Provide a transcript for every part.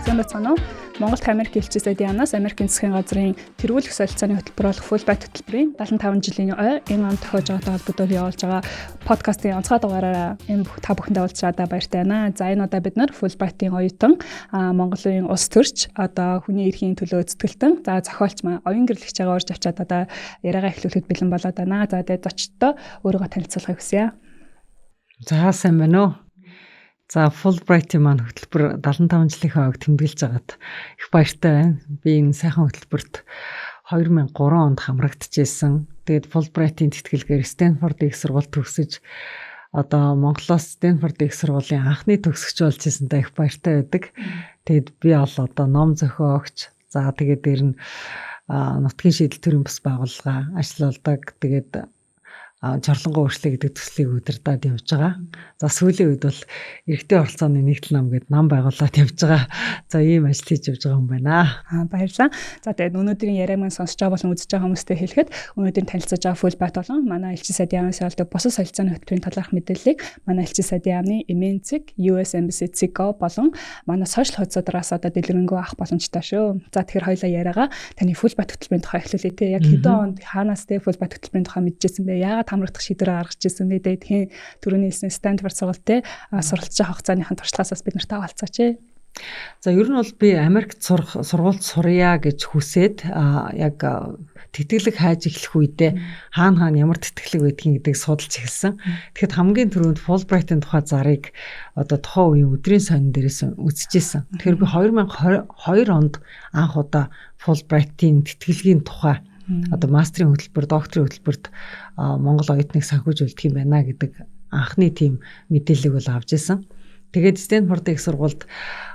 Сайн байна уу? Монголд Америк элчээс Дианаас Америкийн засгийн газрын тэргүүлэх солилцооны хөтөлбөр болох Fulbright хөтөлбөрийн 75 жилийн ой энэ он тохиож байгаатай холбогдоод явуулж байгаа подкастын онцгой дугаараараа энэ та бүхэндээ уулзчаадаа баяртай байна. За энэ удаа бид нар Fulbright-ийн оюутан Монголын улс төрч одоо хүний эрхийн төлөө зэтгэлтэн за зохиолч маань оюун гэрлэгч байгаа урьж авчаад одоо яриагаа эхлүүлэхэд бэлэн болоод байна. За тэгээд зочдтой өөрийгөө танилцуулахыг хүсье. За сайн байна уу? За Fulbright-ийн маань хөтөлбөр 75 жилийнхаа ойг тэмдэглэж байгаад их баяртай байна. Би энэ сайхан хөтөлбөрт 2003 онд хамрагдчихсэн. Тэгээд Fulbright-ийн тэтгэлгээр Стэнфордын их сургуульд төгсөж одоо Монголоос Стэнфордын их сургуулийн анхны төгсөгч болж ирсэнтэй их баяртай байдаг. Тэгээд би бол одоо ном зохиогч. За тэгээд дээр нь нутгийн шийдэл төрийн бас байгууллага ажилладаг. Тэгээд жорлонгоо өөрчлөлт гэдэг төслийг удирдаад явж байгаа. За сүүлийн үед бол эрэгтэй оролцооны нэгдэл нам гэдэг нам байгуулад явж байгаа. За ийм ажил хийж явж байгаа юм байна. Баярлалаа. За тэгээд өнөөдрийн яриаг маань сонсож байгаа болон үзэж байгаа хүмүүстээ хэлэхэд өнөөдрийн танилцаж байгаа Fulbright болон манай элчин сайдын яамнаас олдог бусад солилцооны хөтөлбөрийн талаарх мэдээллийг манай элчин сайдын яамны Emensig, US Embassy Zico болон манай сошиал хуудасуудаас одоо дэлгэрэнгүй авах боломжтой шүү. За тэгэхээр хоёулаа яриагаа таны Fulbright хөтөлбөрийн тухай эхлүүлээ те. Яг хэдэн онд хаанаас те Fulbright хөтөлбөрийн тухай мэдчихсэн бэ? Яагаад хамрагдах шийдвэр гаргаж ирсэн бэ? Тэгээд түрүүний хэлсэн Стэнфорд сургуультай суралцж байгаа хугацааны туршлагаас бид нартай хавалцаач. За ер нь бол би Америкт сургуульд сурья гэж хүсээд яг тэтгэлэг хайж эхлэх үедээ хаана ямар тэтгэлэг байдгийг гэдгийг судалж эхэлсэн. Тэгэхэд хамгийн түрүүнд Fulbright-ийн тухай зарыг одоо тухайн үеийн өдрийн сонин дээрээс үзчихсэн. Тэгэхээр би 2022 онд анх удаа Fulbright-ийн тэтгэлгийн тухай одоо мастрын хөтөлбөр, докторийн хөтөлбөрт Монгол оюутныг санхүүжүүлдэг юм байна гэдэг анхны тийм мэдээллийг бол авч ирсэн. Тэгээд Стэнфордын их сургуульд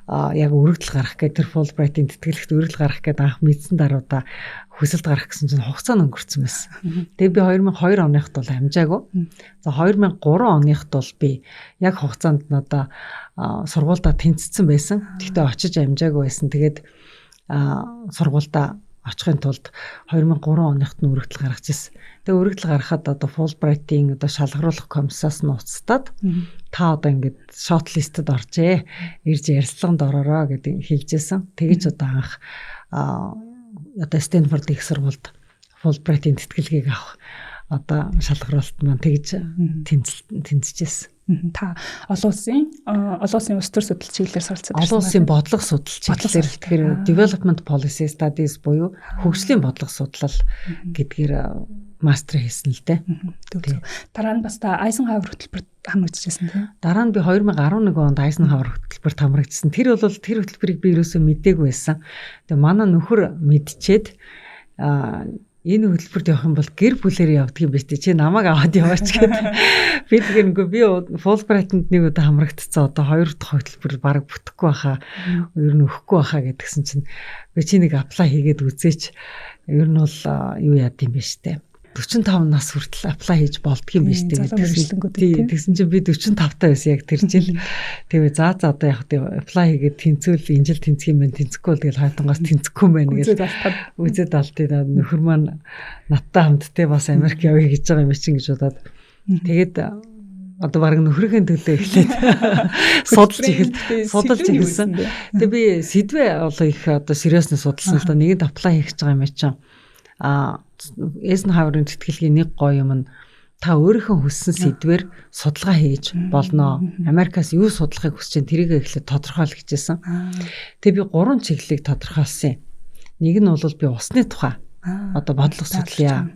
яг өргөдөл гарах гэдэг тэр Fulbright-ийн тэтгэлэгт өргөдөл гарах гэдэг анх мэдсэн даруйда хүсэлт гарах гэсэн чинь хугацаа өнгөрцөн байсан. Тэгээд би 2002 оныхт бол амжаагүй. За 2003 оныхт бол би яг хугацаанд надаа сургуульдаа тэнцсэн байсан. Гэхдээ очиж амжаагүй байсан. Тэгээд сургуульдаа очихын тулд 2003 оныхт нь өргөдөл гаргаж ирсэн. Тэгээ өргөдөл гаргахад одоо Fulbright-ийн одоо шалгаруулах комиссаас нь уцтаад та одоо ингээд шортлистэд оржээ. Ирж ярилцлаганд ороорой гэдэг хэлжсэн. Тэгэж одоо анх одоо Стэнфордын их сургуульд Fulbright-ийн тэтгэлгийг авах одоо шалгаруулалт маань тэгж тэнцэжсэн. Та олон улсын улс төр судлал чиглэлээр суралцсан. Олон улсын бодлого судлал чиглэлээр тэгэхээр development policy studies буюу хөгжлийн бодлого судлал гэдгээр мастер хийсэн л дээ. Дараа нь бас та Eisenhower хөтөлбөрт хамрагдчихсан тийм. Дараа нь би 2011 онд Eisenhower хөтөлбөрт хамрагдсан. Тэр хөтөлбөрийг би ерөөсөө мэдээгүй байсан. Тэгээ манай нөхөр мэдчихэд энэ хөтөлбөрт явах юм бол гэр бүлээр явдаг юм биш үү? Чи намайг аваад яваач гэдэг. Би тэгэнгүй би Fulbright-нд нэг удаа хамрагдцсан. Одоо хоёр дахь хөтөлбөр баг бүтэхгүй байхаа, ер нь өгөхгүй байхаа гэдгсэн чинь би чи нэг apply хийгээд үзээч. Ер нь бол юу яад юм биш үү? 45 нас хүртэл apply хийж болдго юм биш үү? Тэгсэн чинь би 45 таа байсан яг тэр жил. Тэгээ за одоо яг apply хийгээд тэнцвэл энэ жил тэнцэх юм байна. Тэнцэхгүй бол тэгэл хайтангаас тэнцэхгүй юм байна гэж үзээд алдтыг нөхөр маань надтай хамт те бас Америк явъя гэж байгаа юм чинь гэж бодоод тэгээд одоо баг нөхрийнхээ төлөө эхлээд судалж эхэлсэн. Тэгээ би сэдвээ олон их одоо сериусны судалсан л да. Нэгэнд apply хийж байгаа юм чинь Eisenhower-ын тэтгэлгийн нэг гоё юм нь та өөрийнхөө хүссэн сэдвээр судалгаа хийж болно. Америкаас юу судлахыг хүсэж чинь тэрийг эхлээд тодорхойл гэжсэн. Тэгээ би 3 чиглэлийг тодорхойлсон. Нэг нь бол би усны тухай одоо бодлого судлая.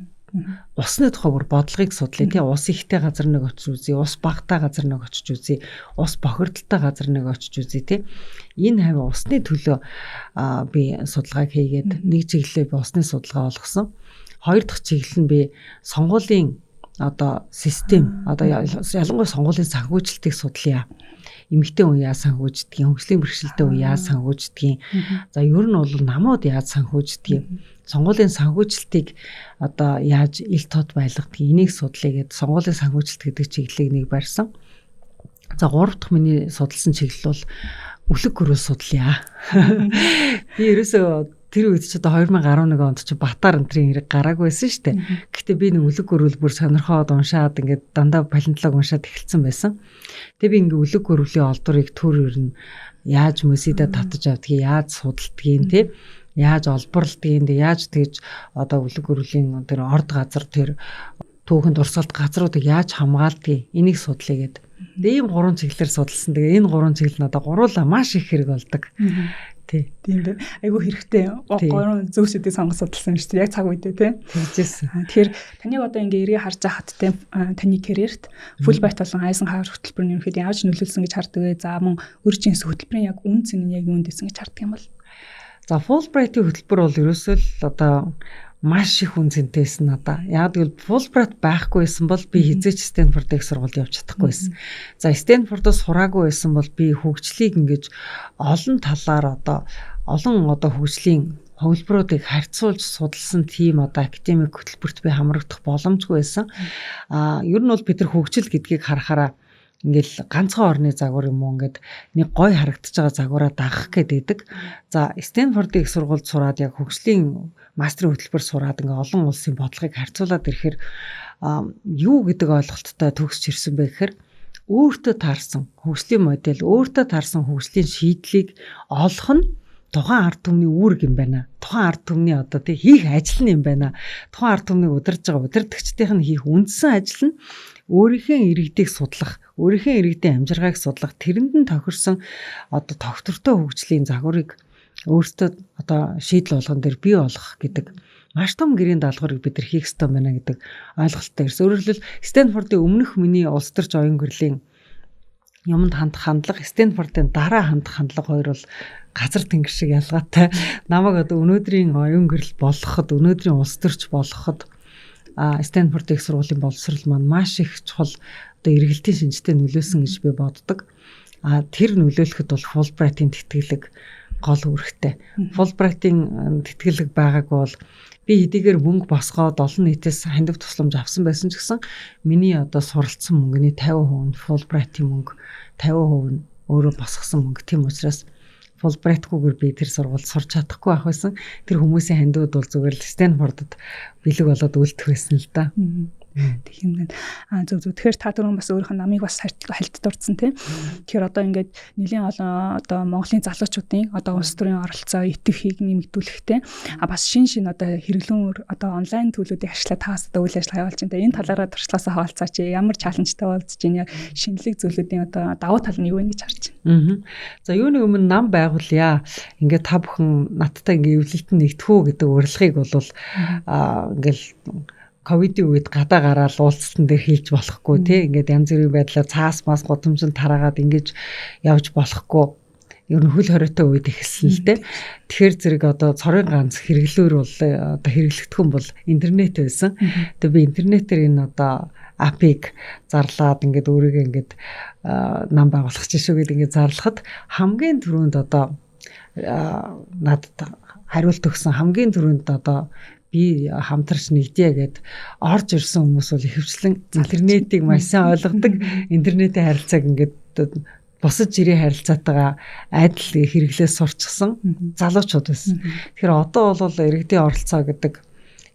Усны тухай бүр бодлогыг судлая. Тэгээ ус ихтэй газар нэг очиж үзье, ус багтай газар нэг очиж үзье, ус бохирдолтой газар нэг очиж үзье тий. Энэ хавь усны төлөө би судалгааг хийгээд нэг чиглэлээ би усны судалгаа болгосон. Хоёр дахь чиглэл нь би сонгуулийн одоо систем одоо ялангуяа сонгуулийн санхүүжилтийг судлая. Эмэгтэй хүн яаж санхүүждгийг, хөгжлийн бэрхшээлтэй хүн яаж санхүүждгийг. За ер нь бол намууд яаж санхүүждгийг, сонгуулийн санхүүжилтийг одоо яаж ил тод байлгадгийг энийг судлая гэдэг сонгуулийн санхүүжилт гэдэг чиглэлийг нэг барьсан. За гурав дахь миний судалсан чиглэл бол үлэг гөрөөл судлая. Би ерөөсөө тэр үед ч одоо 2011 онд ч Батар энтрийн хэрэг гараагүйсэн шүү дээ. Гэхдээ би нэг үлэг гөрвөл бүр сонирхоод уншаад ингээд дандаа палеонтолог уншаад эхэлсэн байсан. Тэгээ би ингээд үлэг гөрвлийн олдврыг төр ер нь яаж мөсөдө татаж авдгийг, яаж судалдгийг тий, яаж олборлдгийг, яаж тэгж одоо үлэг өрөлийн тэр орд газар тэр түүхэнд урсгалт газруудыг яаж хамгаалдгийг энийг судлаа гэдэг. Тэгээ ийм 3 чиглэлээр судалсан. Тэгээ энэ 3 чиглэл надад гуруула маш их хэрэг болдог. Тий. Тийм дээ. Айгу хэрэгтэй 3 зөв шийдвэр сонгож судалсан шүү дээ. Яг цаг үедээ тий. Тэгжсэн. Тэгэхээр таныг одоо ингээ эргээ харж байхад тий таны карьерт Fulbright болон Eisenhower хөтөлбөр нь ерөнхийдөө яаж нөлөөлсөн гэж хардаг вэ? За мөн өржинс хөтөлбөрийн яг үн цэн нь яг юунд исэн гэж хардаг юм бол? За Fulbright-ийн хөтөлбөр бол ерөөсөө л одоо маш их үн цэнтэйсэн надаа. Яг гэвэл Fulbright байхгүй байсан бол би хизээч Stanford-ыг сургуульд явж чадахгүй байсан. За Stanford-д сураагүй байсан бол би хөгжлийг ингэж олон талаар олон хөгжлийн хөвлбөрүүдийг харьцуулж судалсан тийм академик хөтөлбөрт би хамрагдах боломжгүй байсан. Ер нь бол бид нар хөгжил гэдгийг харахаараа ингээл ганцхан орны загвар юм уу ингээд нэг гой харагдаж байгаа загвараа дагах гэдэг. За Стэнфордын их сургуульд сураад яг хөгжлийн мастерын хөтөлбөр сураад ингээ олон улсын бодлогыг харьцуулаад ирэхээр юу гэдэг ойлголттой төгсч ирсэн бэ гэхээр өөртөө таарсан хөгжлийн модель, өөртөө таарсан хөгжлийн шийдлийг олох нь тухайн ард түмний үүрэг юм байна. Тухайн ард түмний хийх ажил нь юм байна. Тухайн ард түмнийг удирдах байгаа удирдагчдын хийх үндсэн ажил нь өөрийнхөө иргэдийг судлах, өөрийнхөө иргэдийн амжиргааг судлах, тэрэнд нь тохирсон тогтвортой хөгжлийн загварыг өөртөө шийдэл болгон дээр бий болгох гэдэг маш том гэрийн даалгаврыг бид нар хийх ёстой байна гэдэг ойлголттой ирсэн. Өөрөөр хэлбэл Стэнфордын өмнөх миний улс төрч оюун гэрлийн юмд хандах хандлага, Стэнфордын дараа хандах хандлага хоёр бол газар тэнгэр шиг ялгаатай. Намайг өнөөдрийн оюун гэрэл болгоход, өнөөдрийн улс төрч болгоход Стэнфордын их сургуулийн боловсрол маань маш их чухал эргэлтийн шинжтэй нөлөөсөн гэж би боддог. Тэр нөлөөлөхөд бол Fulbright-ийн тэтгэлэг гол үүрэгтэй. Fulbright-ийн тэтгэлэг байгаагүй бол би хэдийгээр мөнгө босгоод олон нийтээс хандив тусламж авсан байсан ч гэсэн миний суралцсан мөнгөний 50% нь Fulbright-ийн мөнгө, 50% нь өөрөө босгосон мөнгө. Тийм учраас Fulbright-гүйгээр би тэр сургуульд сурч чадахгүй байх байсан. Тэр хүмүүсийн хандивуд бол зүгээр л Стэнфордод бэлэг болоод үлдэх байсан л да. Тэг юм байна. Зөв. Тэгэхээр та түрүүн бас өөрийнх нь намыг бас хальт дурдсан тийм. Тэгэхээр ингээд нэлийн олон Монголын залуучуудын улс төрийн оролцоо идэвхийг нэмэгдүүлэхтэй бас шин хэрэглүүр онлайн төлөвүүдийг ашиглаад таас үйл ажиллагаа явуулж байна. Энэ талаараа туршлагаасаа хаалцаач. Ямар чаленжтай болж байна? Шинэлэг зүйлүүдийн давуу тал нь юу вэ гэж харж байна? За юуны өмнө нам байгуулъя. Ингээд та бүхэн надтай эвлэлтэн нэгдэхүү гэдэг урилгыг бол ковидын үед гадаа гараад уулзсан дээр хийж болохгүй тий. Ингээд янз бүрийн байдлаар цаас мас гудамжинд тараагаад ингэж явж болохгүй. Ер нь хөл хориотой үед эхэлсэн л дээ. Тэгэхээр зэрэг цорын ганц хэрэглүүр бол хэрэглэгдэхүүн бол интернет байсан. Тэгээ би интернетээр энэ апыг зарлаад ингээд өөрийгөө ингээд нам байгуулах жишээ гэдэг ингээд зарлахад хамгийн түрүүнд надад хариулт өгсөн хамгийн түрүүнд би хамтарч нэгдье гэд орж ирсэн хүмүүс бол ихэвчлэн интернетийг маш сайн ойлгодог. Интернетийн харилцааг ингээд бусад жирийн харилцаатайгаа адил хэрэглээ сурчсан залуучууд байсан. Тэгэхээр одоо бол иргэдийн оролцоо гэдэг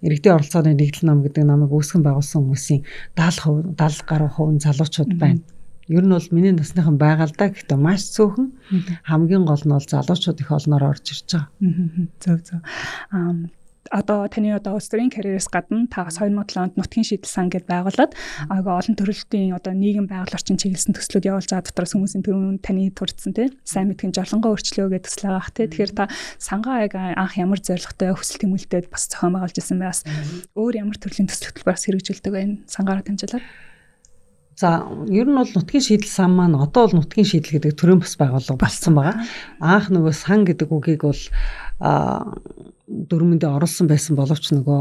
иргэдийн оролцооны нэгдэл нам гэдэг намайг үүсгэн байгуулсан хүмүүсийн 70% гаруй хувь залуучууд байна. Ер нь бол миний насныхан байгаа л да. Гэхдээ маш цөөхөн хамгийн гол нь бол залуучууд их олноор орж ирж байгаа. Зөв. Таны улс төрийн карьераас гадна та 2007 онд нутгийн шийдэл сан гэдээ байгуулад олон төрөлтийн нийгэм байгаль орчин чиглэсэн төслүүд явуулж байгаа дотроос хүмүүсийн төрөнд таны турдсан тий сайн мэдгэн жолонгоо өөрчлөө гэдэг төсөл байгаа тий. Тэгэхээр та сангаа анх ямар зорилготой хүсэл тэмүүлтэд бас зохион байгуулж ирсэн байгаас өөр ямар төрлийн төсөл хөтөлбөрөөс хэрэгжүүлдэг вэ? Сангаараа дамжуулаад. За ер нь бол нутгийн шийдэл сан маань одоо бол нутгийн шийдэл гэдэг төрийн бас байгууллага болсон байгаа. Анх нөгөө сан гэдэг үгийг бол дөрмөндөө оруулсан байсан боловч нөгөө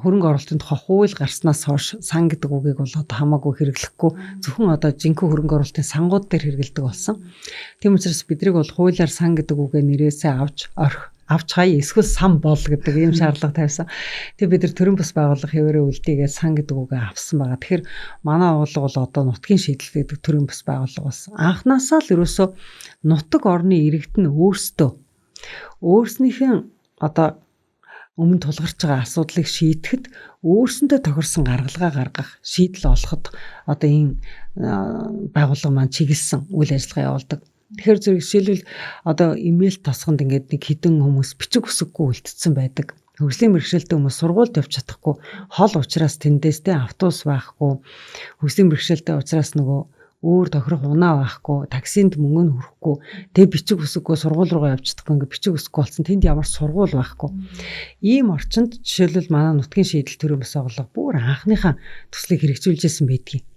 хөрөнгө оруулалтын тухай хууль гарснаас хойш сан гэдэг үгийг бол хамаагүй хэрэглэхгүй зөвхөн жинхэнэ хөрөнгө оруулалтын сангууд дээр хэрэгэлдэг болсон. Тийм учраас бидрийг бол хуулиар сан гэдэг үгээ нэрээсээ авч хаяа эсвэл сан бол гэдэг ийм шаардлага тавьсан. Тэгээ бид нар төрийн бас байгууллага хэвээрээ үлдээгээд сан гэдэг үгээ авсан байгаа. Тэгэхээр манай байгууллага бол нутгийн шийдэл гэдэг төрийн бас байгууллага болсон. Анхнаасаа л ерөөсөө нутаг орны иргэд нь өөрснийхээ өмнө тулгарч байгаа асуудлыг шийдэхэд өөрсөндөө тохирсон гаргалгаа гаргах, шийдэл олоход энэ байгууллага маань чиглэсэн үйл ажиллагаа явуулдаг. Тэгэхээр зэрэг жишээлбэл одоо имэйл тосгонд ингээд нэг хідэн хүмүүс бичиг үсэггүй үлдсэн байдаг. Хөгжлийн бэрхшээлтэй хүмүүс сургуульд явж чадахгүй, хол учраас тэндээс автобус байхгүй, хөгжлийн бэрхшээлтэй учраас нөгөө өөр тохирох унаа байхгүй, таксинд мөнгө нь хүрэхгүй, тэгээ бичиг үсэггүй сургууль руугаа явж чадахгүй, ингээд бичиг үсэггүй болсон. Тэнд ямар сургууль байхгүй. Ийм орчинд жишээлбэл манай нутгийн шийдэл төрийн бас оглоо бүр анхныхаа төслийг хэрэгжүүлжсэн байдгийг.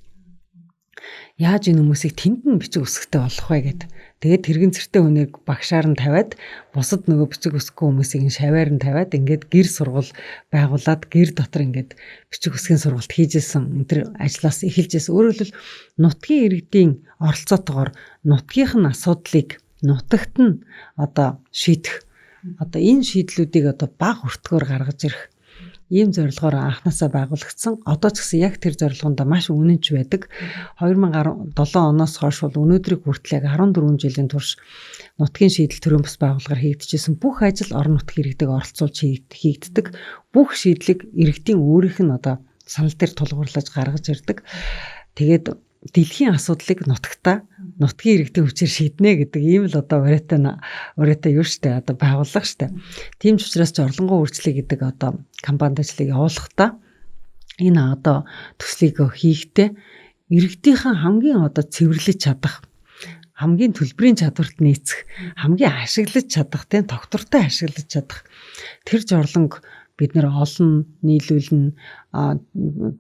Яаж энэ хүмүүсийг тэнд нь бичиг үсгтэй болох вэ гэд. Тэгээд тэрэгэн цэртэй хүнийг багшаар нь тавиад бусад нөгөө бичиг үсэхгүй хүмүүсийг шаваар нь тавиад ингээд гэр сургууль байгуулад гэр дотор ингээд бичиг үсгийн сургалт хийжсэн. Тэр ажлаас эхэлжсэн. Өөрөөр хэлбэл нутгийн иргэдийн оролцоотойгоор нутгийнх нь асуудлыг нутагт нь одоо шийдэх. Одоо энэ шийдлүүдийг одоо бага хүртгөөр гаргаж ирэх. Ийм зорилгоор анхнаасаа байгуулагдсан. Одоо ч гэсэн яг тэр зорилгонд маш үнэнч байдаг. 2017 оноос хойш бол өнөөдрийг хүртэл яг 14 жилийн турш нутгийн шийдэл төрийн бас байгууллагаар хийгдчихсэн бүх ажил орон нутгийн иргэдэг оролцуулж хийгддэг. Бүх шийдлийг иргэдийн өөрийнх нь одоо санал дээр тулгуурлаж гаргаж ирдэг. Тэгээд дэлхийн асуудлыг нутагтаа нутгийн иргэдийн хүчээр шийднэ гэдэг ийм л одоо ураатай юу штэ одоо байгууллага штэ. Тийм ч учраас орлонгоо үйлчлэг гэдэг одоо компанид ажлыг явуулахдаа энэ одоо төслийг хийхдээ иргэдийнхэн хамгийн одоо цэвэрлэж чадах, хамгийн төлбөрийн чадварт нийцэх, хамгийн ашиглаж чадах, тийм тогтвортой ашиглаж чадах тэр зорилго бид нэр олон нийлүүлнэ,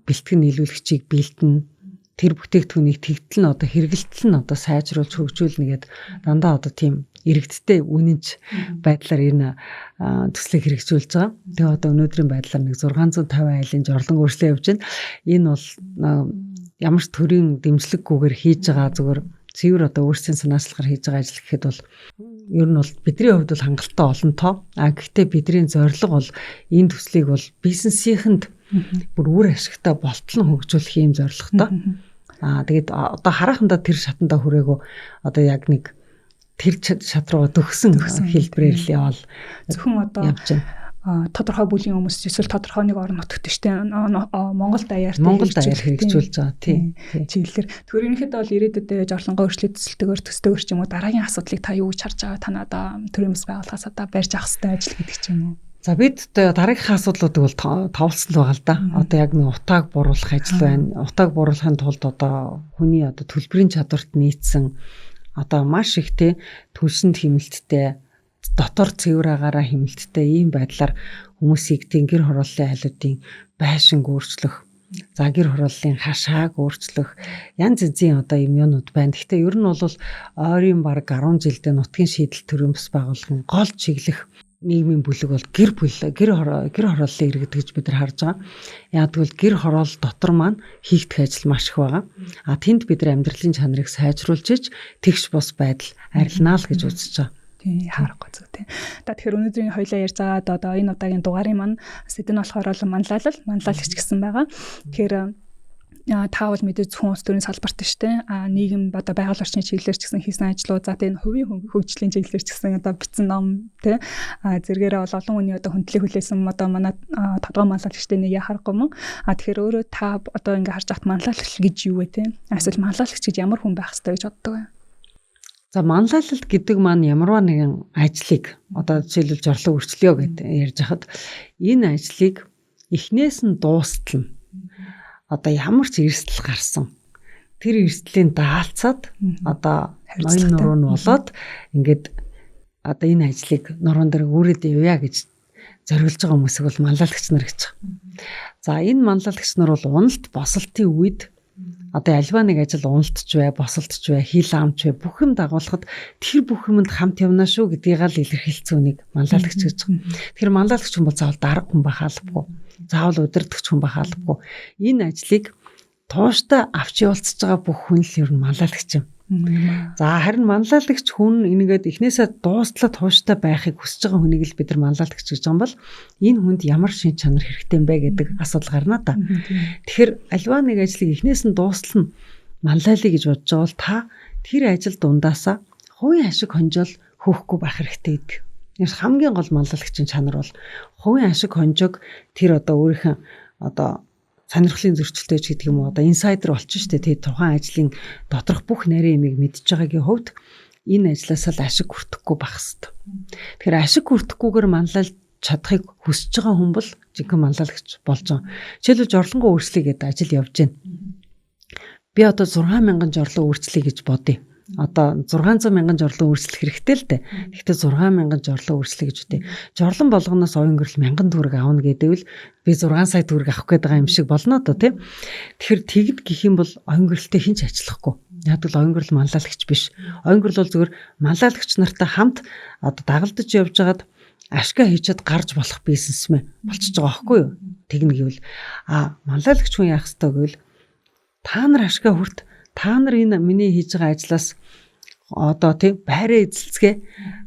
бэлтгэн нийлүүлэгчийг бэлтэн, тэр бүтээгдэхүүнийг тэгтэл нь одоо хэрэгэлтэл нь одоо сайжруулж хөгжүүлнэ гэд дандаа одоо тийм иргэдтэй үнэнч байдлаар энэ төслийг хэрэгжүүлж байгаа. Тэгээ одоо өнөөдрийн байдлаар нэг 650 айлын жорлон өөрчлөлт явж байна. Энэ бол ямар ч төрийн дэмжлэггүйгээр хийж байгаа зүгээр цэвэр одоо өөрсдийн санаачлахаар хийж байгаа ажил гэхэд бол ер нь бол бидний хувьд бол хангалттай олонтоо. Гэхдээ бидний зорилго бол энэ төслийг бол бизнесийнхэнд бүр үр ашигтай болтол нь хөгжүүлэх юм зорилготой. Тэгээд одоо харахандаа тэр шатанда хүрээгөө одоо яг нэг тэр шат руу төгсөн хэлбэрээр л явал зөвхөн одоо явж байна. Тодорхой бүлийн хүмүүс эсвэл тодорхой нэг орон нутагт штэ Монгол даяар хэрэгжүүлж байгаа тийм чиглэлээр тэгэхээр ерөнхийдөө бол ирээдүйд жорлонгоо өөрчлөлт төсөлтөөр ч юм уу дараагийн асуудлыг та юу гэж харж байгаа танаа одоо төрийн бас байгууллагаас одоо барьж авах хэрэгтэй ажил гэдэг ч юм уу. За бид дараагийнхаа асуудлуудыг бол товлсон л байгаа л да. Одоо яг нэг утааг буруулах ажил байна. Утааг буруулахын тулд одоо хүний одоо төлбөрийн чадварт нийцсэн одоо маш ихтэй төлсөнд хэмнэлттэй дотор цэвэр агаараа хэмнэлттэй ийм байдлаар хүмүүсийг гэр хорооллын айлуудын байшинг өөрчлөх, за гэр хорооллын хашааг өөрчлөх янз янзын одоо юмнууд байна. Гэхдээ ер нь бол ойрын баг 10 жилдээ нутгийн шийдэл төрийн бас байгууллагын гол чиглэх нийгмийн бүлэг бол гэр хорооллын иргэд гэж бид нар харж байгаа. Яг тэгвэл гэр хороол дотор маань хийгдэх ажил маш их байгаа. Тэнд бид нар амьдралын чанарыг сайжруулж иж тэгш бус байдал арилнаа л гэж үзэж байгаа. Тийм харахгүй зү тийм. Тэгэхээр өнөөдрийн хоёлаа ярьж байгаа одоо энэ удаагийн дугаарын маань сэдв нь болохоор манлайлагч гэсэн байгаа. Тэгэхээр таавал мэдээ зөвхөн улс төрийн салбарт штэ нийгэм одоо байгаль орчны чиглэлээр ч гэсэн хийсэн ажлууд за тийм хувийн хөгжлийн чиглэлээр ч гэсэн одоо бичсэн ном тий зэрэгээрээ бол олон хүний одоо хүндлэг хүлээсэн одоо манай тодгоо манлайлагчтай нэг яхахгүй мөн тэгэхээр өөрөө та одоо ингээ харж ахт манлайлагч гэж юу вэ тий эсвэл манлайлагч гэж ямар хүн байх ёстой гэж боддог вэ? За манлайлалт гэдэг маань ямарваа нэгэн ажлыг одоо жишээлбэл жорлон өрчлөё гэдэг ярьж хахад энэ ажлыг эхнээс нь дуустал нь одоо ямар ч эрсдэл гарсан тэр эрсдлийн даалцаад одоо ноён нуруу нь болоод ингээд одоо энэ ажлыг нуруунд дээр өөрөд явъя гэж зориулж байгаа хүмүүсийг бол манлайлагч нар гэж байгаа. За энэ манлайлагч нар бол уналт босолтын үед одоо альва нэг ажил уналтч бай, босолтч бай, хил амч бай бүх юм дагуулхад тэр бүх юмд хамт явна шүү гэдгийг л илэрхийлсэн үнийг манлайлагч гэж байгаа. Тэр манлайлагч хүн бол заавал дарга хүн бахаалбгүй. Заавал удирдахч хүн бахаалбгүй. Энэ ажлыг тууштай авч явуулцж байгаа бүх хүн л ер нь манлайлагч юм. За харин манлайлагч хүн энийгээд эхнээсээ дуустлаа тууштай байхыг хүсэж байгаа хүнийг л бид нар манлайлагч гэж байгаа бол энэ хүнд ямар шин чанар хэрэгтэй юм бэ гэдэг асуудал гарна та. Тэгэхээр альва нэг ажлыг эхнээс нь дуустал нь манлайлъя гэж бодож байгаа бол та тэр ажил дундаасаа хувийн ашиг хонжоол хөөхгүй байх хэрэгтэй гэдэг. Энэ хамгийн гол манлайлагчийн чанар бол хувийн ашиг хонжоог тэр одоо өөрийнх нь одоо сонирхлын зөрчилтэй ч гэдэг юм уу одоо инсайдер болчих штэ тий тухайн ажлын доторх бүх нарийн юмыг мэдж байгаагийн хувьд энэ ажлаас л ашиг хүртэхгүй байх хэрэгтэй. Тэгэхээр ашиг хүртэхгүйгээр манлайлж чадахыг хүсэж байгаа хүн бол жинхэнэ манлайлагч болж байгаа. Жишээлбэл жорлонгоо өөрчлөе гэдэг ажил явж байна. Би одоо 60000 жорлон өөрчлөе гэж бодъё. Одоо 600,000 жорлон өөрчлөх хэрэгтэй л дээ. Гэхдээ 60000 жорлон өөрчлөе гэж үтэй. Жорлон болгоноос оюун гэрэл 1000 төгрөг авна гэдэвэл би 6 сая төгрөг авах гээд байгаа юм шиг болно доо тийм. Тэгэхээр тэгд гэх юм бол оюун гэрэлтэй хинч ажиллахгүй. Яг л оюун гэрэл манлайлагч биш. Оюун гэрэл бол зөвхөн манлайлагч нартай хамт одоо дагалдаж явж хагаад ашгаа хийчихэд гарч болох бизнесмен болчихж байгаа байхгүй юу? Тэгнэ гэвэл манлайлагч хүн яах ёстой гэвэл та нар ашгаа хүрт та нар энэ миний хийж байгаа ажлаас одоо тийм байраа эзэлцгээ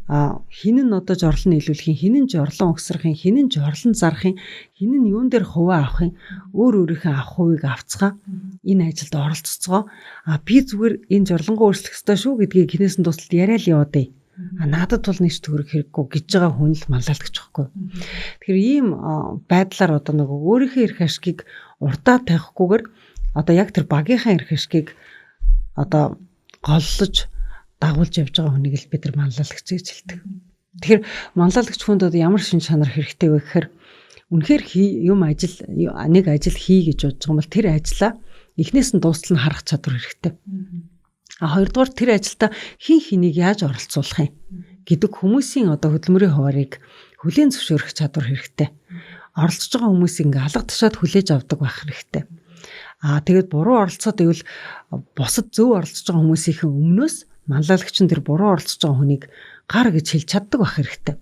хинэн одоо жорлон нийлүүлэхийн, хинэн жорлон өгсрахын, хинэн жорлон зарахын, хинэн юун дээр хуваа авахын, өөрийнхөө авах хувийг авцгаа энэ ажилд оролцоцгоо би зүгээр энэ жорлонгоо өөрчлөх ёстой шүү гэдгийг хинээсэн тусалд яриа л яваа дээ. Надад бол нэг ч төгрөг хэрэггүй гэж байгаа хүн л манлайлагч байхгүй. Тэгэхээр ийм байдлаар одоо нэг өөрийнхөө эрх ашгийг урдаа тавихгүйгээр одоо яг тэр багийнхаа эрх ашгийг одоо голлож дагуулж явж байгаа хүнийг л бид нар манлайлагч гэж хэлдэг. Тэгэхээр манлайлагч хүнд одоо ямар шин чанар хэрэгтэй вэ гэхээр үнэхээр нэг ажил хий гэж бодож байгаа юм бол тэр ажлаа эхнээс нь дуустал нь харах чадвар хэрэгтэй. Хоёрдугаар тэр ажилдаа хин хэнийг яаж оролцуулах юм гэдэг хүмүүсийн одоо хөдөлмөрийн хуваарийг хүлээн зөвшөөрөх чадвар хэрэгтэй. Оролцож байгаа хүмүүсийг ингээ алга тушаад хүлээж авдаг байх хэрэгтэй. Тэгээд буруу оролцоод ивэл бусад зөв оролцож байгаа хүмүүсийн өмнөөс манлайлагч нь тэр буруу оролцож байгаа хүнийг гар гэж хэлж чаддаг байх хэрэгтэй.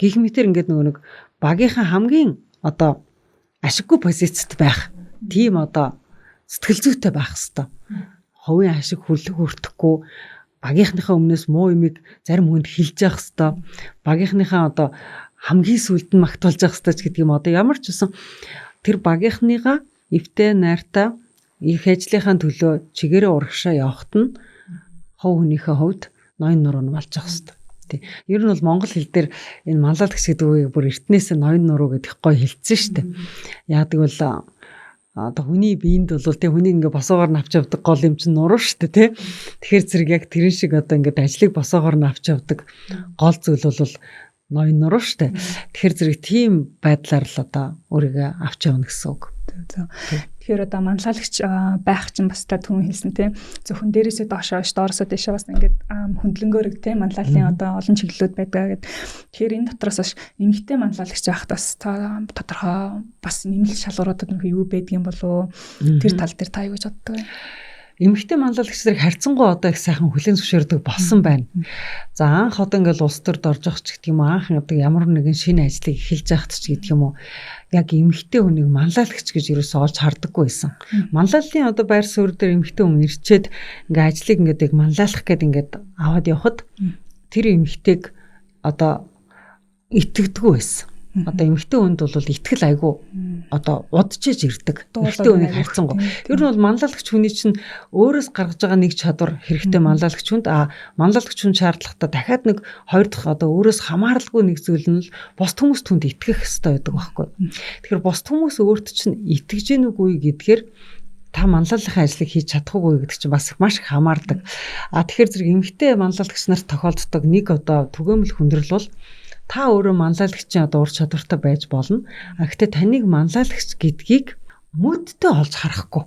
Гэх мэтэр ингээд нэг багийнхаа хамгийн одоо ашиггүй позицид байх тийм одоо сэтгэл зүйтэй байх хэрэгтэй. Хувийн ашиг хүртэхгүй багийнхныхаа өмнөөс муу юмыг зарим хүнд хэлж явах хэрэгтэй. Багийнхныхаа одоо хамгийн сүлд нь магтуулж явах хэрэгтэй гэдэг юм. Одоо ямар ч үсэн тэр багийнхныгаа эвтэй найртай их ажлынхаа төлөө чигээрээ урагшаа явахт нь хов хүнийхээ хувьд ноён нуруу болж явах хэрэгтэй. Тий. Ер нь бол монгол хэл дээр энэ манлайлагч гэдэг үгийг бүр эртнээс ноён нуруу гэдэг гоё хэлсэн шүү дээ. Яадаг бол одоо хүний биеинд бол тий хүнийг ингээ босоогоор нь авч явдаг гол юм чинь нуруу шүү дээ тий. Тэгэхээр зэрэг яг тэрэн шиг одоо ингээд ажлыг босоогоор нь авч явдаг гол зүйл бол ноён нуруу шүү дээ. Тэгэхээр зэрэг тийм байдлаар л одоо өөрийгөө авч явна гэсэн үг. Тэгэхээр одоо манлайлагч байх чинь бас та түн хэлсэн тийм зөвхөн дээрээсээ доороосоо дэшээ бас ингээд хөндлөнгөөрөг тийм манлайлалын одоо олон чиглэлүүд байдаг гэдэг. Тэгэхээр энэ дотроос бас эмэгтэй манлайлагч байхад бас тодорхой бас нэмэлт шалгууруудад нөх юу байдгийн болов тэр тал дээр та юу гэж боддог вэ? Эмэгтэй манлайлагч зэрэг харьцангуй одоо их сайхан хүлээн зөвшөөрдөг болсон байна. За анх одоо ингээл улс төрд орж явах ч гэдэг юм уу, анх одоо ямар нэгэн шинэ ажлыг эхэлж явахт ч гэдэг юм уу, яг эмэгтэй хүнийг манлайлагч гэж ерөөсөө олж хардаггүй байсан. Манлайлалын одоо байр суурь дээр эмэгтэй хүн ирчээд ингээ ажлыг ингээд яг манлайлах гэдэг ингээд аваад явхад тэр эмэгтэйг одоо итгэдэггүй байсан. Одоо эмэгтэй хүнд бол итгэл айгүй одоо удажж ирдэг. Эмэгтэй хүнийг харьцангуй. Ер нь бол манлайлагч хүний чинь өөрөөс гаргаж байгаа нэг чадвар хэрэгтэй манлайлагч хүнд манлайлагч хүн шаардлагатай дахиад нэг хоёр дахь одоо өөрөөс хамааралгүй нэг зүйл нь бусд хүмүүст хүнд итгэх хэрэгтэй байдаг байхгүй. Тэгэхээр бусд хүмүүс өөрт чинь итгэж гэнэ үгүй гэдгээр та манлайлахын ажлыг хийж чадахгүй гэдэг чинь бас маш их хамаардаг. Тэгэхээр зэрэг эмэгтэй манлайлагч нарт тохиолддог нэг одоо түгээмэл хүндрэл бол та өөрөө манлайлагчийн одоо ур чадвартай байж болно. Гэхдээ таныг манлайлагч гэдгийг мөддөө олж харахгүй.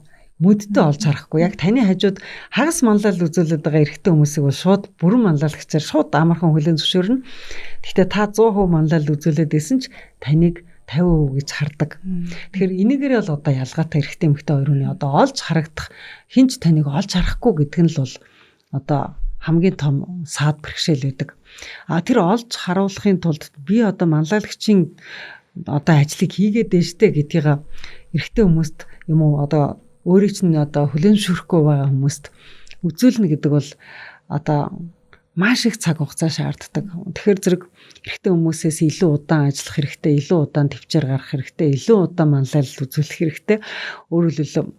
Яг таны хажууд хагас манлайлал үзүүлээд байгаа эрэгтэй хүмүүсийг бол шууд бүрэн манлайлагчаар шууд амархан хүлээн зөвшөөрнө. Гэхдээ та 100% манлайлал үзүүлээд исэн ч таныг 50% гэж хардаг. Тэгэхээр энийгээр л одоо ялгаатай эрэгтэй эмэгтэй хоёр хүний одоо олж харагдах хинч таныг олж харахгүй гэдэг нь л бол одоо хамгийн том саад бэрхшээл байдаг. Тэр олж харуулахын тулд би одоо манлайлагчийн одоо ажлыг хийгээд дээ штэ гэдгийг эрэгтэй хүмүүст юм уу одоо өөрийг чинь одоо хүлээн зөвшөөрөхгүй байгаа хүмүүст үзүүлнэ гэдэг бол одоо маш их цаг хугацаа шаарддаг. Тэгэхээр зэрэг эрэгтэй хүмүүсээс илүү удаан ажиллах хэрэгтэй, илүү удаан төвчээр гарах хэрэгтэй, илүү удаан манлайлал үзүүлэх хэрэгтэй. Өөрөөр хэлбэл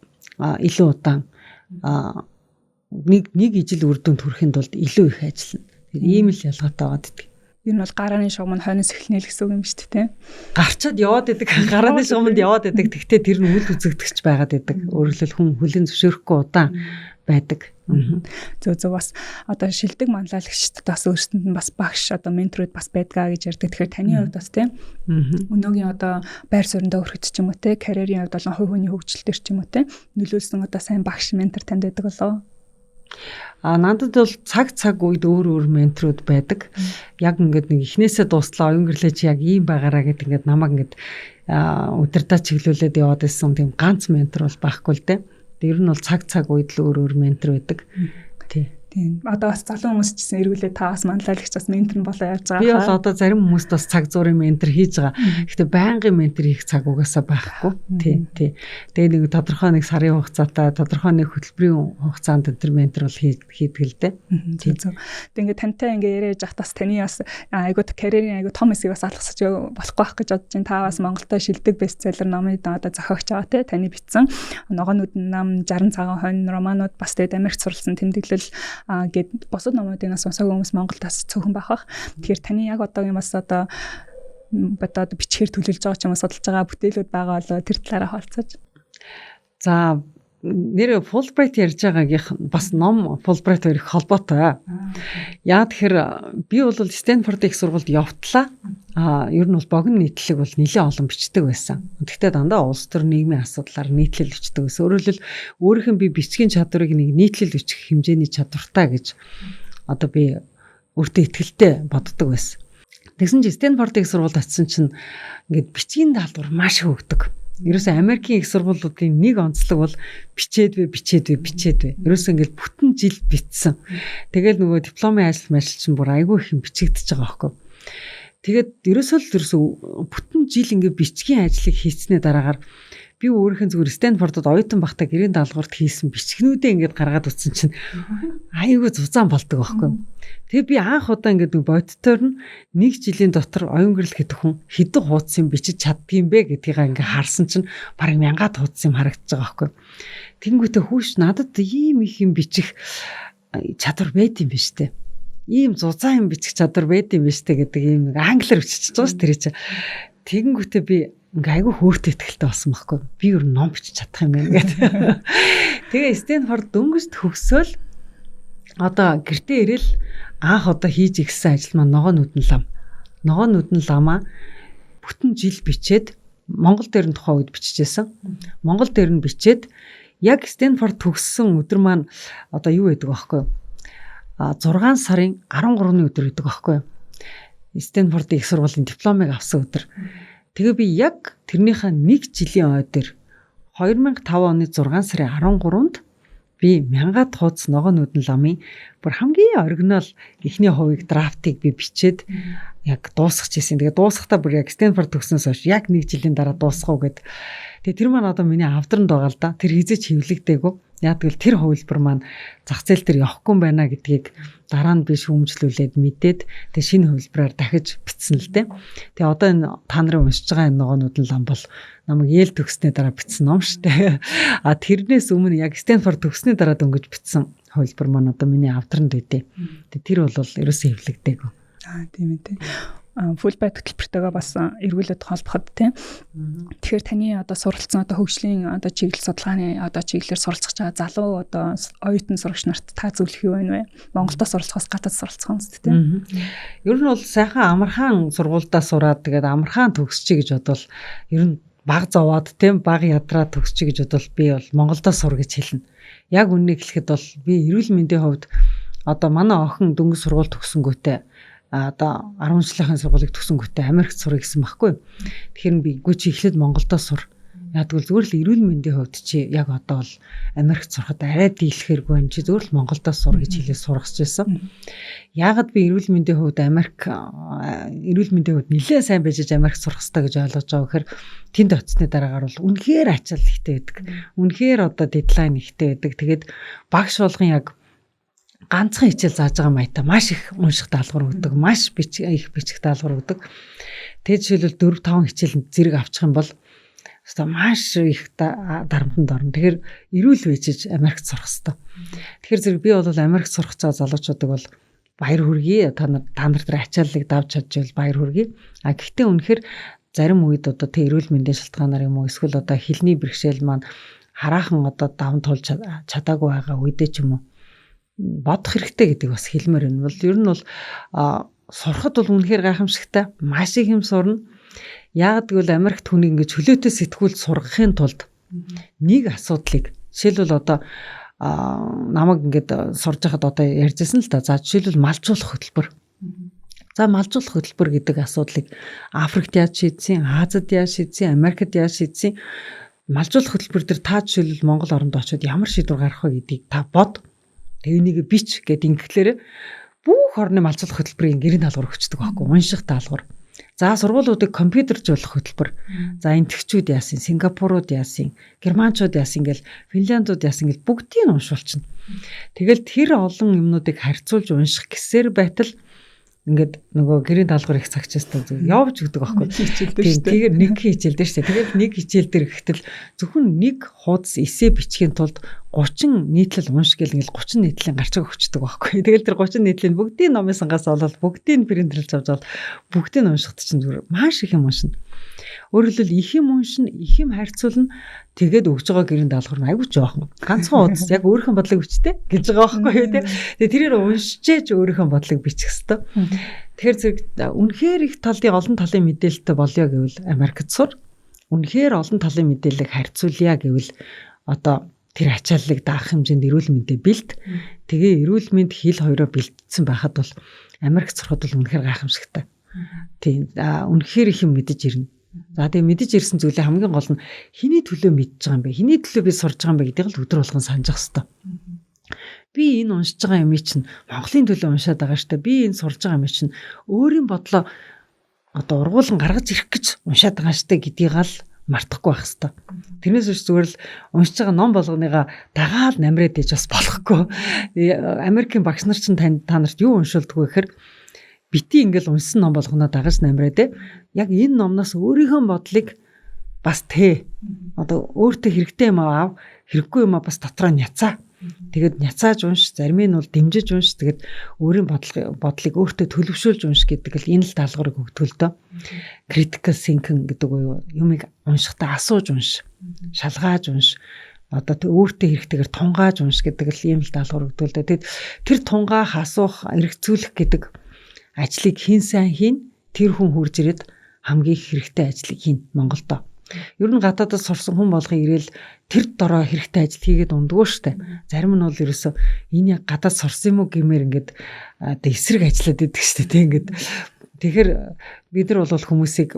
илүү удаан нэг ижил үр дүнд хүрэхэд бол илүү их ажиллана. Ийм л ялгаатай байгаа гэдэг. Ер нь бол гарааны шугам нь хойноос эхэлнэ л гэсэн үг юм шүү дээ, тийм. Гарчаад яваад байдаг, гарааны шугамд яваад байдаг. Тэгтээ тэр нь үл үзэгдэгч байгаад байдаг. Өөрөөр хэлбэл хүн хүлээн зөвшөөрөхгүй удаан байдаг. Зөв бас одоо шилдэг манлайлагчдад бас өөрсдөнд нь бас багш одоо менторуд бас байдгаа гэж ярьдаг. Тэгэхээр таны хувьд бас тийм өнөөгийн одоо байр суурьндаа өрхөж ч юм уу те карьерийн хувьд болон хувь хүний хөгжил төр ч юм уу те нөлөөлсөн одоо сайн багш ментор танд байдаг болоо. Надад бол цаг үед өөр менторуд байдаг. Яг ингээд нэг эхнээсээ дуслаа оюун гэрлээ чи яг ийм байгаараа гэд ингээд намайг ингээд удирдах чиглүүлээд яваад байсан тийм ганц ментор бол байхгүй л дээ. Тэр нь бол цаг үед л өөр ментор байдаг. Тийм. Одоо бас залуу хүмүүс ч гэсэн эргүүлээ та бас манлайлагч бас ментор нь болоо явж байгаа. Би бол одоо зарим хүмүүст бас цаг зуурын ментор хийж байгаа. Гэхдээ байнгын ментор хийх цаг угаасаа байхгүй. Тийм. Тэгээ нэг тодорхой нэг сарын хугацаатай, тодорхой нэг хөтөлбөрийн хугацаанд тэр ментор бол хийдэг л дээ. Тийм. Тэгээ ингээд тантай ингээд яриаж явах бас таны бас айгуу карьерийн айгуу том хэсгийг бас алгасаж болохгүй байх гэж бодож байна. Та бас Монголдо шилдэг бестселлер номыг одоо зохиогч байгаа те таны бичсэн ногоонууд нам 60 цагаан хонь романууд бас тэгээд Америкт суралцсан тэмдэглэл гэд босод номуудын бас сонсоогүй хүмүүс Монголд бас цөөхөн байх. Тэгэхээр таны яг одоогийн бас одоо бичгээр төлөвлөж байгаа ч юм уу судалж байгаа бүтээлүүд байгаа болоо тэр талаараа хаалцаж. За нэр Fulbright ярьж байгаагийнх бас ном Fulbright хоёр их холбоотой. Яа тэгэхээр би бол Стэнфорд их сургуульд явтлаа. Ер нь бол богино нийтлэг бол нэлээд олон бичдэг байсан. Гэхдээ дандаа улс төр нийгмийн асуудлаар нийтлэл бичдэг байсан. Өөрөөр хэлбэл өөрийнх нь би бичгийн чадварыг нэг нийтлэл бичих хэмжээний чадвартай гэж одоо би өөртөө итгэлтэй боддог байсан. Тэгсэн чинь Стэнфорд их сургуульд очисон чинь ингээд бичгийн даалгавар маш их өгдөг. Ерөөсөө Америкийн их сургуулиудын нэг онцлог бол бичээд вэ. Ерөөсөө ингээд бүтэн жил бичсэн. Тэгэл нөгөө дипломын ажил чинь бүр айгүй их юм бичигдэж байгаа байхгүй. Тэгээд ерөөсөө бүтэн жил ингээд бичгийн ажлыг хийснээр дараагаар би өөрийнхөө зүгээр Стэнфордод оюутан багтаа гэрийн даалгаварт хийсэн бичгнүүдээ ингээд гаргаад утсан чинь айгүй зузаан болдог байхгүй. Тэгээ би анх удаа ингээд бодтоор нь нэг жилийн дотор оюун гэрэл гэдэг хүн хэдэн хуудас юм бичиж чаддгийм бэ гэдгийг ингээд харсан чинь бараг 1000 хуудас юм харагдаж байгаа байхгүй. Тэнгүүтээ хүүш надад ийм их юм бичих чадвар байд юм биш үү? Ийм зузаан юм бичих чадвар байд юм биш үү гэдэг ийм англиар бичиж байгаа ш тэр чинь. Тэнгүүтээ би ингээ айгүй хөөртэй ихтэй болсон байхгүй. Би ер нь ном бичиж чадах юм байна гэдэг. Тэгээ Стэнфорд дөнгөжд хөгсөөл одоо гэртээ ирээл анх одоо хийж игсэн ажил маань ногоон нүдэн ламаа бүтэн жил бичээд Монгол дээр нь тухайн үед бичижсэн. Монгол дээр нь бичээд яг Стэнфорд төгссөн өдөр маань одоо юу байдаг байхгүй. 6 сарын 13-ны өдөр гэдэг байхгүй. Стэнфордын их сургуулийн дипломыг авсан өдөр. Тэгээ би яг тэрнийхээ 1 жилийн ой дээр 2005 оны 6 сарын 13-нд би 1000 хуудас ногоон нүдэн ламын бүр хамгийн оригинал эхний хувийг драфтыг би бичээд яг дуусгаж ирсэн. Тэгээ дуусгахдаа бүр яг Стэнфорд төгснөөс хойш яг 1 жилийн дараа дуусгав гэд. Тэгээ тэр маань одоо миний авдранд байгаа л да. Тэр хизээч хэвлэгдээгүй. Яг тэгвэл тэр хувилбар маань зах зээл дээр явахгүй юм байна гэдгийг дараа нь би шүүмжлүүлээд мэдээд тэгээ шинэ хувилбараар дахиж бичсэн л дээ. Тэгээ одоо энэ та нарын уншиж байгаа энэ ногоонууд нь лам бол намайг Yale төгснөө дараа бичсэн ном штэ. Тэрнээс өмнө яг Стэнфорд төгснөө дараа дөнгөж бичсэн хувилбар маань одоо миний авдранд үдээ. Тэгээ тэр бол ерөөсөө хэвлэгдээгүй. Тийм ээ. Fulbright хөтөлбөртэйгээ бас эргүүлээд холбоход тийм. Тэгэхээр таны одоо суралцсан одоо хөгжлийн одоо чиглэл судалгааны одоо чиглэлээр суралцах байгаа залуу одоо оюутан сурагч нарт та зөвлөх юу байна вэ? Монголдо суралцахаас гадаад суралцах юм зү тийм. Ер нь бол сайхан амархан сургуульдаа сураад тэгээд амархан төгсчий гэж бодвол ер нь баг зовоод тийм баг ядраа төгсчий гэж бодвол би бол Монголдо сур гэж хэлнэ. Яг үннийг хэлэхэд бол би эрүүл мэндийн хувьд одоо манай охин дөнгөж сургууль төгсөнгүүтээ одоо 10 жилийн сургуулийг төгсөнгүүтээ Америкт сурах гэсэн байхгүй. Тэгэхээр би гүч эхлээд Монголдо сур. Яг тэгвэл зүгээр л эрүүл мэндийн хувьд чи яг одоо бол Америкт сурахад арай дийлэхэргүй юм чи зүгээр л Монголдо сур гэж хэлээд сурах гэсэн. Яагаад би эрүүл мэндийн хувьд эрүүл мэндийн хувьд нэлээд сайн байж Америкт сурах хэрэгтэй гэж ойлгож байгаа гэхээр тэнд очсны дараагаар бол үнэхээр ачаал ихтэй байдаг. Үнэхээр одоо дедлайн ихтэй байдаг. Тэгээд багш болгон яг ганцхан хичээл зааж байгаа маятаа маш их унших даалгавар өгдөг, маш их бичих даалгавар өгдөг. Тэгээд жишээлбэл 4-5 хичээл зэрэг авчих юм бол өстой маш их дарамтанд орно. Тэгэхээр эрүүл байжж Америкт сурах хэрэгтэй. Тэгэхээр зэрэг би бол Америкт сурах цаа залуучуудыг бол баяр хүргэе. Та нар дээр ачааллыг давж чадчихвал баяр хүргэе. Гэхдээ үнэхээр зарим үед одоо тэ эрүүл мэндийн шалтгаанаар юм уу эсвэл одоо хэлний бэрхшээл маань хараахан одоо даван тулж чадаагүй байгаа үедээ ч юм уу бодох хэрэгтэй гэдэг бас хэлмээр байна. Бол ер нь бол сурахад бол үнэхээр гайхамшигтай. Маш их юм сурна. Яагад гэвэл Америкт хүнийг ингэж хөлөөтэй сэтгүүлд сургахын тулд нэг асуудлыг жишээлбэл одоо намайг ингээд сурж байхад одоо ярьжсэн л да. За жишээлбэл малжуулах хөтөлбөр. За малжуулах хөтөлбөр гэдэг асуудлыг Африкт яаж шийдсэн, Азад яаж шийдсэн, Америкт яаж шийдсэн. Малжуулах хөтөлбөр дээр та жишээлбэл Монгол оронд очиод ямар шийдвэр гаргах вэ гэдгийг та бод. Тэгээ энийг бич гэдэг ингэхлээр бүх орны малжуулах хөтөлбөрийн гэрийн даалгавар өгчдөг байхгүй, унших даалгавар. За сургуулиудыг компьютержуулах хөтөлбөр. За энтгчүүд яасан, Сингапурууд яасан, Германчууд яасан гэл, Финляндууд яасан гэл бүгдийг нь уншуулчихна. Тэгэл тэр олон юмнуудыг харьцуулж унших гэсээр байтал ингээд нөгөө гэрийн даалгавар их цагчаастай явж өгдөг байхгүй. Тэгэхээр нэг хичээл дээр шүү дээ. Тэгээд нэг хичээл дээр гэхтэл зөвхөн нэг хуудас эссе бичгийн тулд 30 нийтлэл унш гэл ингээл 30 нийтлийн гарчиг өгчдөг байхгүй. Тэгэл тэр 30 нийтлийн бүгдийн номын сангаас олоод бүгдийг принтэрлж авч аваад бүгдийг нь уншихад чинь зүгээр маш их юм уншина. Өөрөөр хэлбэл их юм уншина, их юм харьцуулна. Тэгээд өгж байгаа гэрийн даалгавар нь айгүй жоохон. Ганцхан хуудас яг өөрийнхөө бодлыг бичтэй гэж байгаа байхгүй юу те. Тэгээд тэрээр уншижээж өөрийнхөө бодлыг бичих хэвээр. Тэгэхээр зэрэг үнэхээр их талын олон талын мэдээлэлтэй болёо гэвэл Америкт сур. Үнэхээр олон талын мэдээллийг харьцуулъя гэвэл одоо тэр ачааллыг даах хэмжээнд эрүүл мэндэ бэлт. Тэгээ эрүүл мэнд хил хоёроо бэлтцсэн байхад бол Америкт сурахад бол үнэхээр гайхамшигтай. Тийм үнэхээр их юм мэдэж ирнэ. За тэгээ мэдэж ирсэн зүйлээ хамгийн гол нь хэний төлөө мэдж байгаа юм бэ? Хэний төлөө би сурж байгаа юм бэ гэдгийг л өдөр болгон санаж хэвээр. Би энэ уншиж байгаа юм чинь Монголын төлөө уншаад байгаа штэ. Би энэ сурж байгаа юм чинь өөрийн бодлоо одоо ургуулan гаргаж ирэх гэж уншаад байгаа штэ гэдгийг л мартахгүй байх хэвээр. Тэрнээс биш зүгээр л уншиж байгаа ном болгоныгаа дагаал намраад ээж бас болохгүй. Америкийн багш нар чинь та нарт юу уншуулдаг вэ гэхээр бити ингээл уншсан ном болгоноо дагаж намраад яг энэ номноос өөрийнхөө бодлыг бас одоо өөртөө хэрэгтэй юм аав, хэрэггүй юм бас дотроо няцаа. Тэгээд няцааж унш, зарим нь бол дэмжиж унш, тэгээд өөрийн бодлыг өөртөө төлөвшүүлж унш гэдэг л энэ л даалгаврыг өгдөг л дөө. Critical thinking гэдэг уу, юмыг уншихтаа асууж унш, шалгааж унш, одоо өөртөө хэрэгтэйгээр тунгааж унш гэдэг л ийм л даалгавар өгдөг л дөө. Тэгээд тэр тунгаах, асуух, эргэцүүлэх гэдэг ажлыг хэн сайн хийн, тэр хүн хурж ирээд хамгийн хэрэгтэй ажлыг хийн Монголдо. Ер нь гадаадаас сурсан хүн болгон ирээл тэр дороо хэрэгтэй ажил хийгээд ундгүй штэ. Зарим нь бол ерөөсөө энэ яг гадаад сурсан юм уу гэмээр ингээд одоо эсрэг ажиллаад идэг штэ тийм ингээд. Тэгэхээр бид нар бол хүмүүсийг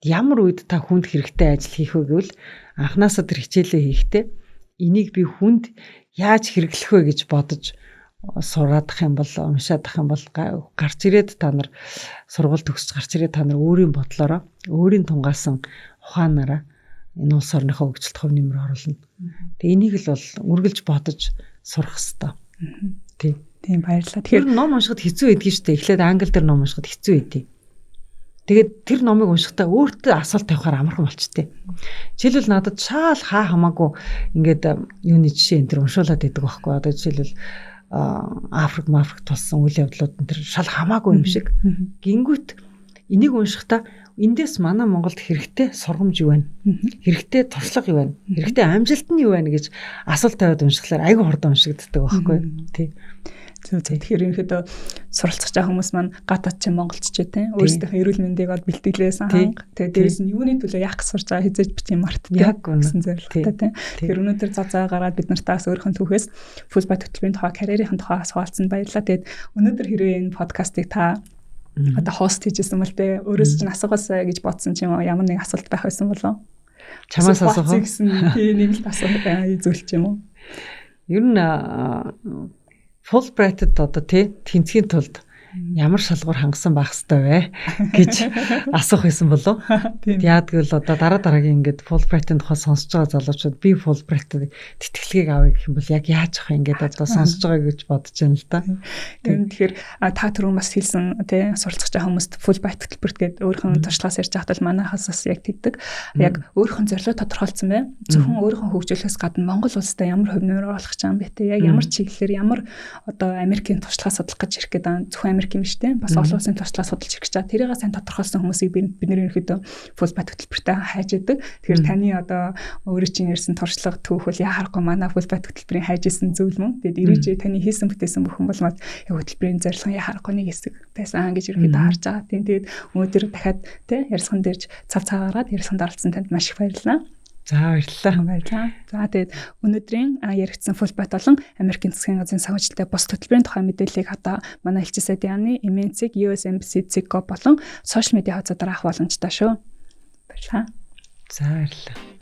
ямар үед та хүнд хэрэгтэй ажил хийх вэ гэвэл анханасаа тэр хичээлээ хийхдээ энийг би хүнд яаж хэрэглэх вэ гэж бодож сураадах юм бол уншаадах юм бол гарч ирээд та нар сургууль төгсөж гарч ирээд та нар өөрийн бодлороо өөрийн тунгаасан ухаанаараа энэ улс орныхоо хөгжилд хөв нэмэр оруулна. Тэгээ энийг л бол үргэлж бодож сурах хэрэгтэй. Тийм баярлалаа. Тэгэхээр ном уншихад хэцүү байдгийн шүү дээ. Эхлээд англи дээр ном уншихад хэцүү байдیں۔ Тэгээд тэр номыг уншихдаа өөртөө асуулт тавихаар амархан болчтой. Жишээлбэл надад шаал хамаагүй ингээд юуны жишээ энэ төр уншуулад байдаг байхгүй. Одоо жишээлбэл Африк тулсан үйл явдлууд энэ төр шал хамаагүй юм шиг. Гингүүт энийг уншихдаа эндээс манай Монголд хэрэгтэй сургамж юу байна? Хэрэгтэй туршлага юу байна? Хэрэгтэй амжилт нь юу байна гэж асуулт тавиад уншихлаар айгүй хурдан уншигддаг байхгүй тий. Тэгэхээр ерөнхийдөө суралцах байгаа хүмүүс маань гадаад ч монголч ч тийм өөрсдийнхөө эрүүл мэндийг бол бэлтгэлээсэн ханга. Тэгээд дээрээс нь юуны төлөө яах гэж сурж байгаа хязгаарч бичиж мартдаг гэсэн зорилготой тийм. Тэгэхээр өнөөдөр цацаа гараад бид нартаас өөрийнхөө түүхээс Fulbright хөтөлбөрийн тухай, карьерийн тухай асуулцсан баярлалаа. Тэгээд өнөөдөр хэрвээ энэ подкастыг та одоо хост хийжсэн бол тэ өөрөөс чинь асуугаасаа гэж бодсон ч юм уу ямар нэг асуулт байх байсан болов? Чамаас асуух гэсэн тийм нэг л асуулт зүйлч юм уу? Ер нь Fulbright-д одоо тэнцхийн тулд ямар шалгуур хангасан байх хэвээр вэ гэж асуух байсан болов. Яадаг л одоо дараагийн ингээд Fulbright-ын тухай сонсож байгаа залуучууд би Fulbright-д тэтгэлгийг авъя гэх юм бол яг яаж авах юм ингээд одоо сонсож байгаа гэж бодож байна л да. Тэгэхээр та түрүүн бас хэлсэн суралцах байгаа хүмүүст Fulbright хөтөлбөрт гээд өөрийнхөө туршлагаас ярьж байхад бол манайхаас бас яг тэгдэг. Яг өөрийнхөө зорилго тодорхойлсон бай. Зөвхөн өөрийнхөө хөгжүүлэхээс гадна Монгол улстай ямар хөв нэмэр олох гэж байгаа юм бэ те. Яг ямар чиглэлээр ямар одоо Америкийн туршлагаа судлах гэж ирэх гэдэг зөвхөн Америк юм штэ. Бас олон улсын туршлага судалж ирэх гэж байгаа. Тэрийг сайн тодорхойлсон хүмүүсийг бид нэр ерөнхийдөө Fulbright хөтөлбөртэй хайж идэг. Тэгэхээр таны одоо өөрөө чинь ярьсан туршлага түүх бол яхахгүй манай Fulbright хөтөлбөрийн хайж исэн зүйл мөн. Тэгээд ирээч таны хийсэн бүтээсэн бүхэн бол яг хөтөлбөрийн зорилгын яхахгүй нэг хэсэг байсан гэж ерөнхийдөө харж байгаа. Тэгээд өнөөдөр дахиад тий ярилцсан дээрж цав цагаараад ярилцсанд оролцсон танд маш их баярлалаа. За баярлалаа. За тэгээд өнөөдрийн яригдсан Fulbright болон Америкийн засгийн газрын санхүүжилттэй бус хөтөлбөрийн тухай мэдээллийг одоо манай элчин сайдын яамны Эмэнцэг, US Embassy Ziggo болон сошиал медиа хуудасаар авах боломжтой шүү. Баярлалаа. За баярлалаа.